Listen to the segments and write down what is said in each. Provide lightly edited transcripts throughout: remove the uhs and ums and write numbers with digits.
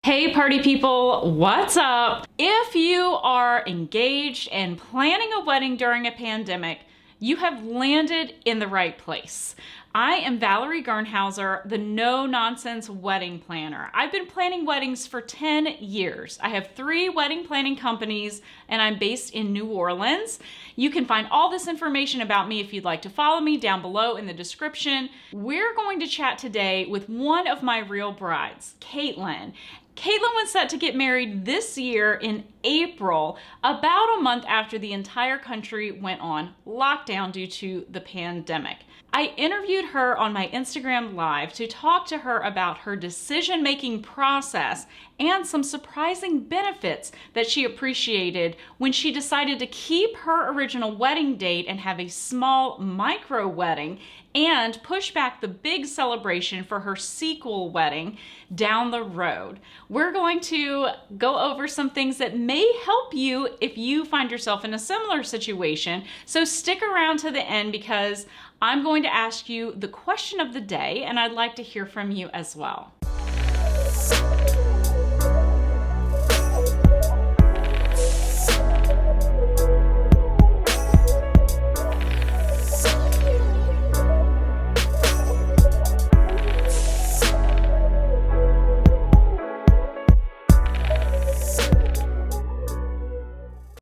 Hey party people, what's up? If you are engaged and planning a wedding during a pandemic, you have landed in the right place. I am Valerie Gernhauser, the no-nonsense wedding planner. I've been planning weddings for 10 years. I have 3 wedding planning companies and I'm based in New Orleans. You can find all this information about me if you'd like to follow me down below in the description. We're going to chat today with one of my real brides, Caitlyn. Caitlyn was set to get married this year in April, about a month after the entire country went on lockdown due to the pandemic. I interviewed her on my Instagram Live to talk to her about her decision-making process and some surprising benefits that she appreciated when she decided to keep her original wedding date and have a small micro wedding and push back the big celebration for her sequel wedding down the road. We're going to go over some things that may help you if you find yourself in a similar situation. So stick around to the end because I'm going to ask you the question of the day and I'd like to hear from you as well.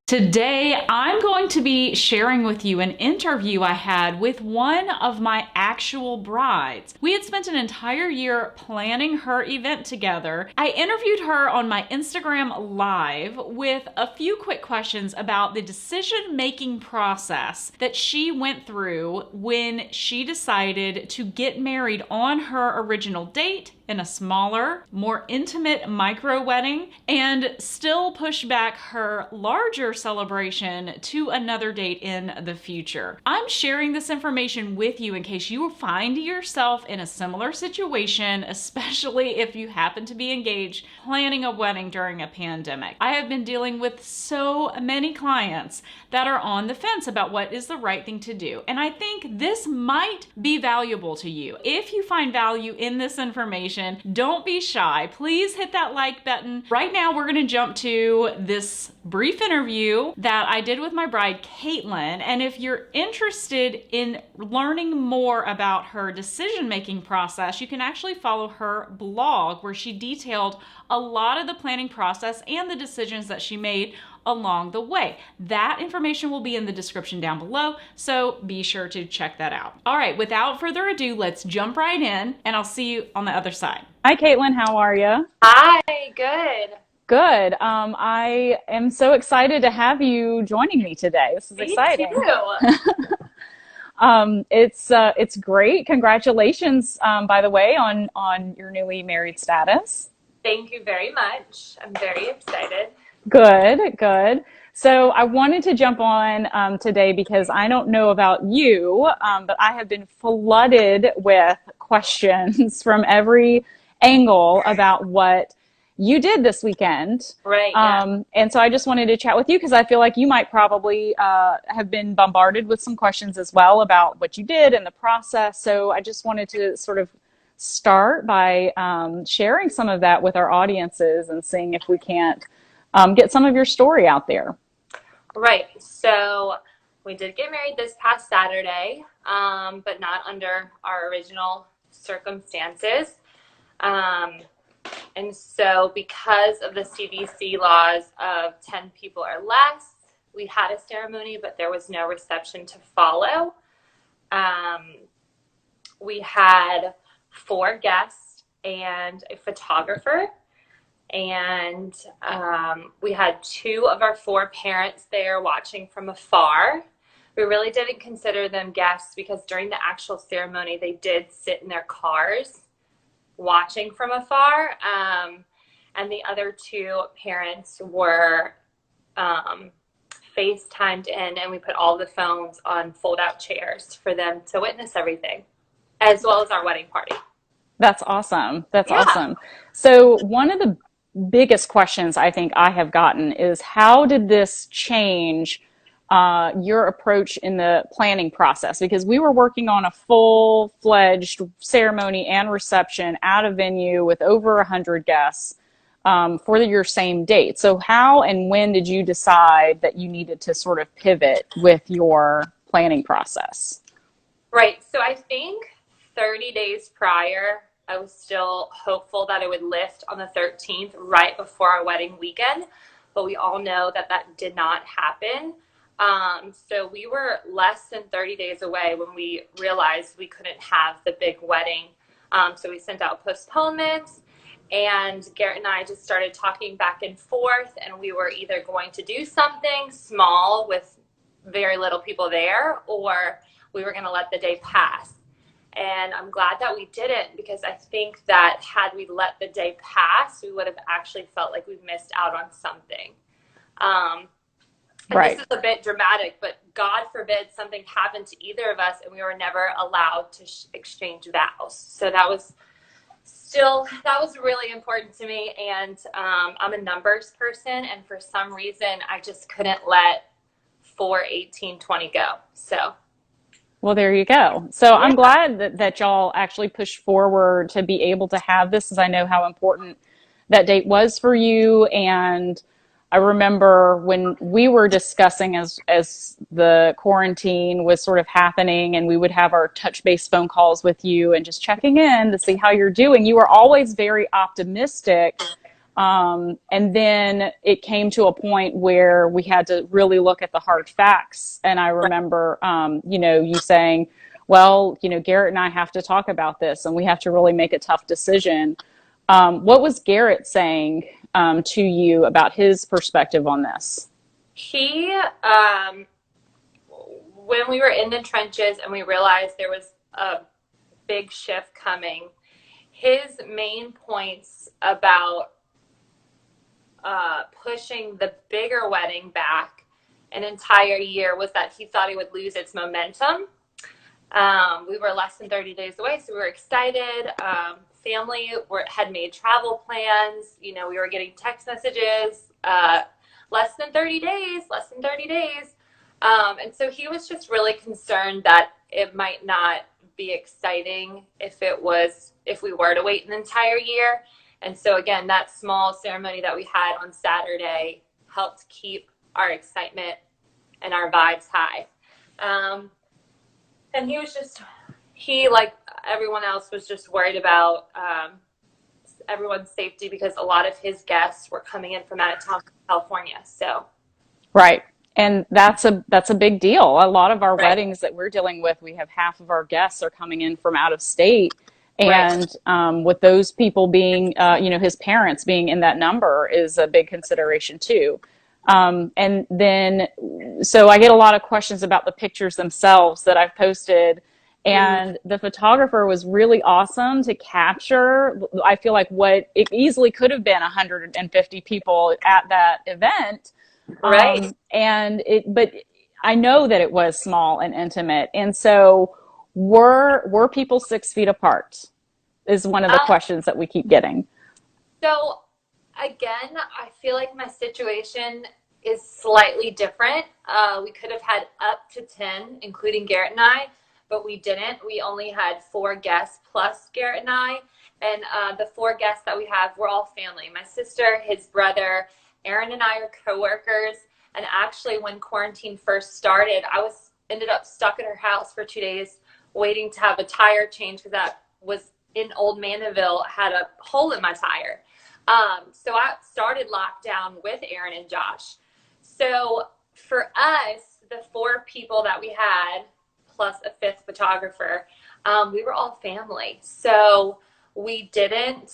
Today, I'm going to be sharing with you an interview I had with one of my actual brides. We had spent an entire year planning her event together. I interviewed her on my Instagram Live with a few quick questions about the decision-making process that she went through when she decided to get married on her original date in a smaller, more intimate micro wedding and still push back her larger celebration to another date in the future. I'm sharing this information with you in case you find yourself in a similar situation, especially if you happen to be engaged planning a wedding during a pandemic. I have been dealing with so many clients that are on the fence about what is the right thing to do. And I think this might be valuable to you. If you find value in this information, don't be shy. Please hit that like button. Right now, we're going to jump to this brief interview that I did with my bride, Caitlyn. And if you're interested in learning more about her decision-making process, you can actually follow her blog where she detailed a lot of the planning process and the decisions that she made along the way. That information will be in the description down below, so be sure to check that out. All right, without further ado, let's jump right in and I'll see you on the other side. Hi, Caitlyn, how are you? Hi, good. Good. I am so excited to have you joining me today. This is Me exciting. too. It's great. Congratulations, by the way, on your newly married status. Thank you very much. I'm very excited. Good, good. So I wanted to jump on today because I don't know about you, but I have been flooded with questions from every angle about what you did this weekend. Right, yeah. And so I just wanted to chat with you because I feel like you might probably have been bombarded with some questions as well about what you did and the process. So I just wanted to sort of start by sharing some of that with our audiences and seeing if we can't get some of your story out there. Right. So we did get married this past Saturday, but not under our original circumstances. And so because of the CDC laws of 10 people or less, we had a ceremony, but there was no reception to follow. We had 4 guests and a photographer. And we had 2 of our 4 parents there watching from afar. We really didn't consider them guests because during the actual ceremony, they did sit in their cars watching from afar. And the other 2 parents were FaceTimed in, and we put all the phones on fold-out chairs for them to witness everything, as well as our wedding party. That's awesome. That's awesome. So one of the biggest questions I think I have gotten is how did this change your approach in the planning process? Because we were working on a full-fledged ceremony and reception at a venue with over 100 guests. for your same date. So how and when did you decide that you needed to sort of pivot with your planning process? Right. So I think 30 days prior, I was still hopeful that it would lift on the 13th, right before our wedding weekend. But we all know that that did not happen. So we were less than 30 days away when we realized we couldn't have the big wedding. So we sent out postponements, and Garrett and I just started talking back and forth, and we were either going to do something small with very little people there, or we were going to let the day pass. And I'm glad that we didn't, because I think that had we let the day pass, we would have actually felt like we missed out on something. And Right. this is a bit dramatic, but God forbid something happened to either of us and we were never allowed to exchange vows. So that was really important to me. And I'm a numbers person, and for some reason, I just couldn't let 4/18/20 go. So Well, there you go. So yeah. I'm glad that y'all actually pushed forward to be able to have this, as I know how important that date was for you. And I remember when we were discussing as the quarantine was sort of happening, and we would have our touch base phone calls with you and just checking in to see how you're doing. You were always very optimistic. And then it came to a point where we had to really look at the hard facts. And I remember, you saying, well, Garrett and I have to talk about this, and we have to really make a tough decision. What was Garrett saying to you about his perspective on this? He, when we were in the trenches and we realized there was a big shift coming, his main points about pushing the bigger wedding back an entire year was that he thought it would lose its momentum. We were less than 30 days away, so we were excited. Family had made travel plans. We were getting text messages, less than 30 days, less than 30 days. And so he was just really concerned that it might not be exciting if we were to wait an entire year. And so again, that small ceremony that we had on Saturday helped keep our excitement and our vibes high. And he, like everyone else, was just worried about everyone's safety, because a lot of his guests were coming in from out of town from California. So Right. And that's a big deal. A lot of our right. weddings that we're dealing with, we have half of our guests are coming in from out of state. Right. And with those people being, his parents being in that number is a big consideration too. And then, so I get a lot of questions about the pictures themselves that I've posted. And the photographer was really awesome to capture. I feel like what it easily could have been 150 people at that event. Right. But I know that it was small and intimate. And so were people 6 feet apart is one of the questions that we keep getting. So again, I feel like my situation is slightly different. We could have had up to 10, including Garrett and I, but we didn't. We only had 4 guests plus Garrett and I. And the 4 guests that we have, we're all family. My sister, his brother, Aaron and I are coworkers. And actually, when quarantine first started, I ended up stuck at her house for 2 days waiting to have a tire change, because that was in Old Mandeville, had a hole in my tire. So I started lockdown with Aaron and Josh. So for us, the 4 people that we had, plus a 5th photographer, we were all family. So we didn't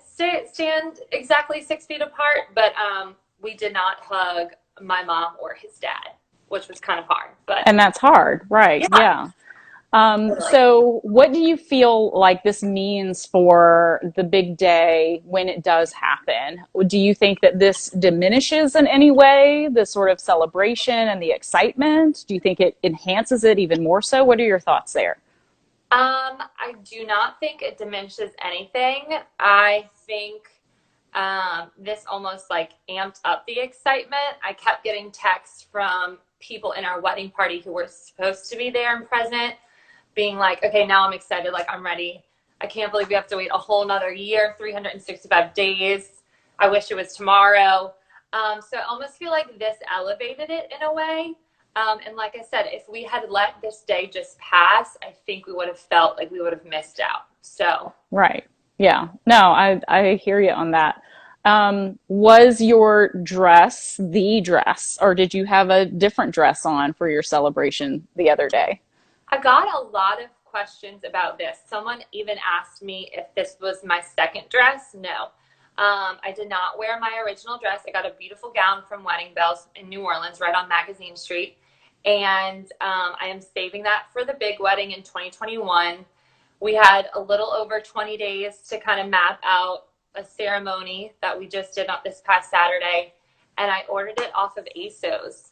stand exactly 6 feet apart, but we did not hug my mom or his dad, which was kind of hard. And that's hard, right? Yeah. So what do you feel like this means for the big day when it does happen? Do you think that this diminishes in any way the sort of celebration and the excitement? Do you think it enhances it even more so? What are your thoughts there? I do not think it diminishes anything. I think this almost like amped up the excitement. I kept getting texts from people in our wedding party who were supposed to be there and present, being like, okay, now I'm excited, like I'm ready. I can't believe we have to wait a whole nother year, 365 days. I wish it was tomorrow. So I almost feel like this elevated it in a way. And like I said, if we had let this day just pass, I think we would have felt like we would have missed out. So, Right. Yeah. No, I hear you on that. Was your dress the dress, or did you have a different dress on for your celebration the other day? I got a lot of questions about this. Someone even asked me if this was my second dress. No. I did not wear my original dress. I got a beautiful gown from Wedding Bells in New Orleans, right on Magazine Street. And I am saving that for the big wedding in 2021. We had a little over 20 days to kind of map out a ceremony that we just did this past Saturday. And I ordered it off of ASOS.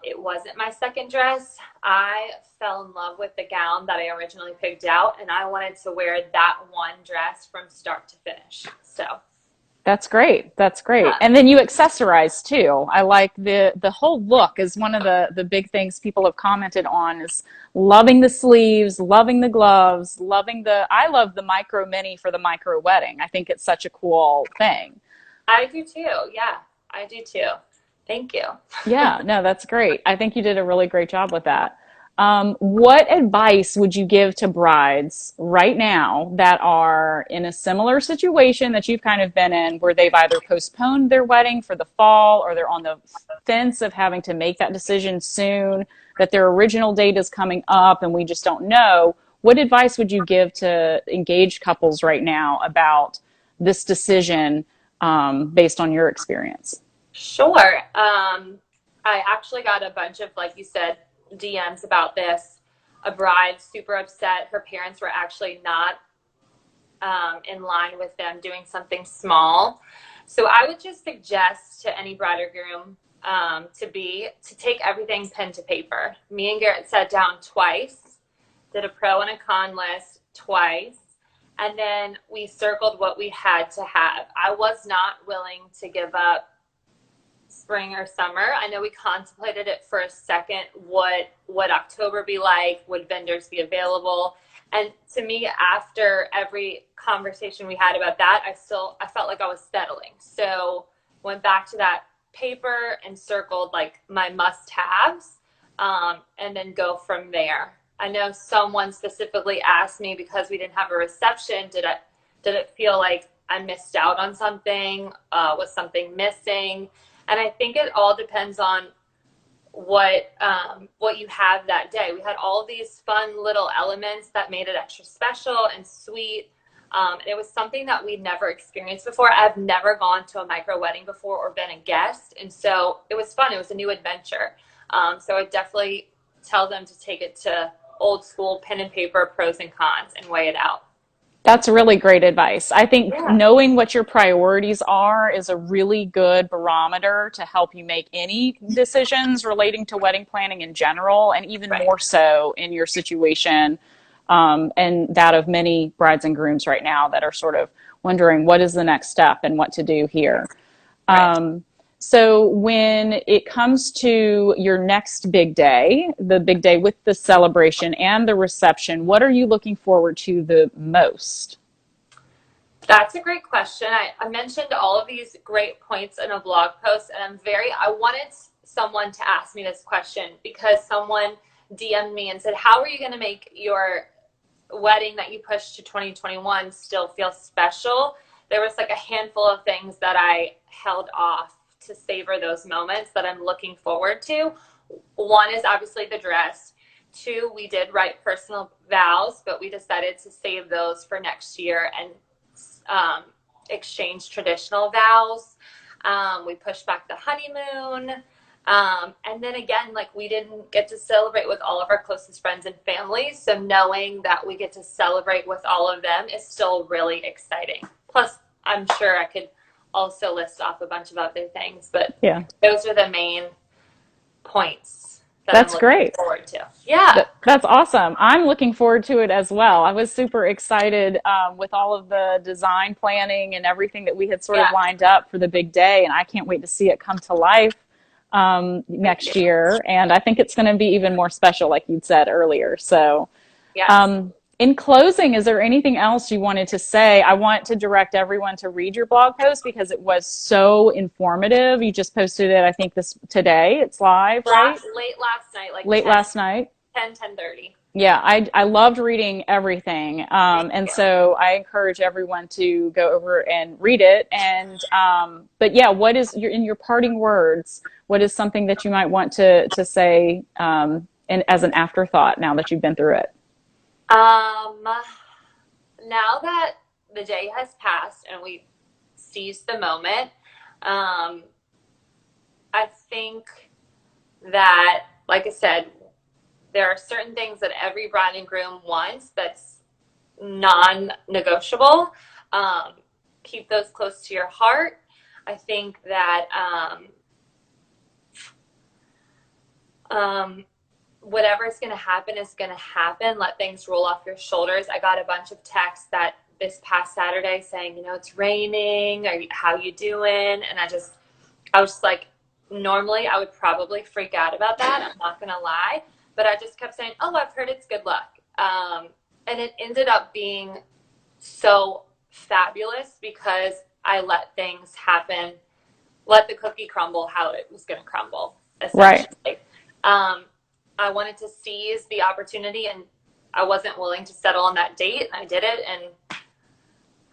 It wasn't my second dress. I fell in love with the gown that I originally picked out, and I wanted to wear that one dress from start to finish. So, That's great. That's great. yeah, And then you accessorize too. I like the whole look is one of the big things people have commented on is loving the sleeves, loving the gloves, loving the I love the micro mini for the micro wedding. I think it's such a cool thing. I do too. Yeah, I do too. Thank you. Yeah, no, that's great. I think you did a really great job with that. What advice would you give to brides right now that are in a similar situation that you've kind of been in, where they've either postponed their wedding for the fall or they're on the fence of having to make that decision soon, that their original date is coming up and we just don't know? What advice would you give to engaged couples right now about this decision based on your experience? Sure. I actually got a bunch of, like you said, DMs about this. A bride super upset. Her parents were actually not in line with them doing something small. So I would just suggest to any bride or groom to take everything pen to paper. Me and Garrett sat down twice, did a pro and a con list twice, and then we circled what we had to have. I was not willing to give up spring or summer. I know we contemplated it for a second. What would October be like? Would vendors be available? And to me, after every conversation we had about that, I felt like I was settling. So went back to that paper and circled like my must-haves, and then go from there. I know someone specifically asked me, because we didn't have a reception, did it feel like I missed out on something? Was something missing? And I think it all depends on what you have that day. We had all these fun little elements that made it extra special and sweet. It was something that we'd never experienced before. I've never gone to a micro wedding before or been a guest. And so it was fun. It was a new adventure. So I definitely tell them to take it to old school pen and paper, pros and cons, and weigh it out. That's really great advice. I think Yeah, knowing what your priorities are is a really good barometer to help you make any decisions relating to wedding planning in general, and even right, more so in your situation, and that of many brides and grooms right now that are sort of wondering what is the next step and what to do here. right. Um, so when it comes to your next big day, the big day with the celebration and the reception, what are you looking forward to the most? That's a great question. I mentioned all of these great points in a blog post, and I wanted someone to ask me this question because someone DM'd me and said, how are you going to make your wedding that you pushed to 2021 still feel special? There was like a handful of things that I held off to savor those moments that I'm looking forward to. One is obviously the dress. Two, we did write personal vows, but we decided to save those for next year and exchange traditional vows. We pushed back the honeymoon. And then again, like we didn't get to celebrate with all of our closest friends and family. So knowing that we get to celebrate with all of them is still really exciting. Plus, I'm sure I could also list off a bunch of other things, but Yeah, those are the main points that I'm that's looking great. forward to. Yeah, That's awesome. I'm looking forward to it as well. I was super excited with all of the design planning and everything that we had sort of yeah. lined up for the big day, and I can't wait to see it come to life Thank you. next year. And I think it's going to be even more special, like you'd said earlier. So, Yes. um, In closing, is there anything else you wanted to say? I want to direct everyone to read your blog post because it was so informative. You just posted it, I think, this today. It's live, right? Late last night, like Late 10, last night. 10:30. Yeah, I loved reading everything. And so I encourage everyone to go over and read it. And but yeah, what is in your parting words? What is something that you might want to say and as an afterthought now that you've been through it? Um, Now that the day has passed and we seized the moment, I think that, like I said, there are certain things that every bride and groom wants that's non-negotiable. Keep those close to your heart. I think that whatever is going to happen is going to happen. Let things roll off your shoulders. I got a bunch of texts that this past Saturday saying, it's raining. How you doing? And I was just like, normally I would probably freak out about that. I'm not going to lie. But I just kept saying, oh, I've heard it's good luck. And it ended up being so fabulous because I let things happen, let the cookie crumble how it was going to crumble, essentially. Right. I wanted to seize the opportunity, and I wasn't willing to settle on that date, and I did it, and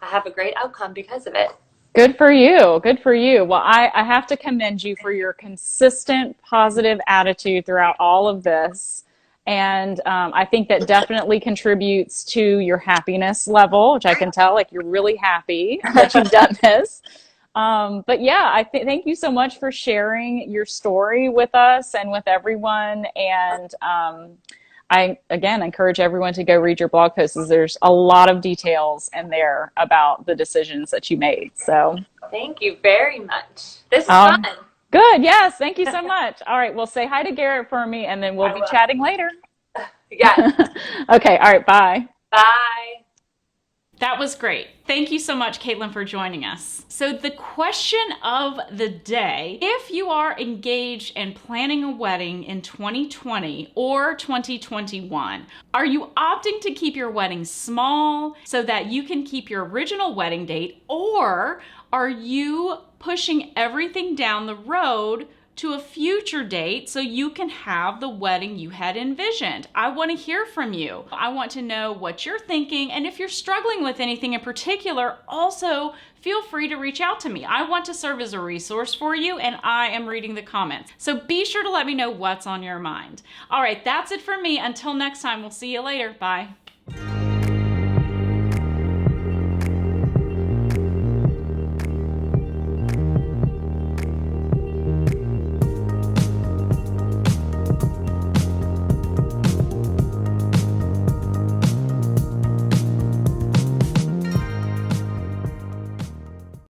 I have a great outcome because of it. Good for you. Good for you. Well, I have to commend you for your consistent positive attitude throughout all of this. And I think that definitely contributes to your happiness level, which I can tell, like, you're really happy that you've done this. But yeah, thank you so much for sharing your story with us and with everyone. And I, again, encourage everyone to go read your blog posts. There's a lot of details in there about the decisions that you made. So thank you very much. This is fun. Good. Yes. Thank you so much. All right. Well, say hi to Garrett for me, and then we'll be chatting later. Yeah. Okay. All right. Bye. Bye. That was great. Thank you so much, Caitlyn, for joining us. So the question of the day, if you are engaged and planning a wedding in 2020 or 2021, are you opting to keep your wedding small so that you can keep your original wedding date, or are you pushing everything down the road to a future date so you can have the wedding you had envisioned? I want to hear from you. I want to know what you're thinking, and if you're struggling with anything in particular, also feel free to reach out to me. I want to serve as a resource for you, and I am reading the comments. So be sure to let me know what's on your mind. All right, that's it for me. Until next time, we'll see you later. Bye.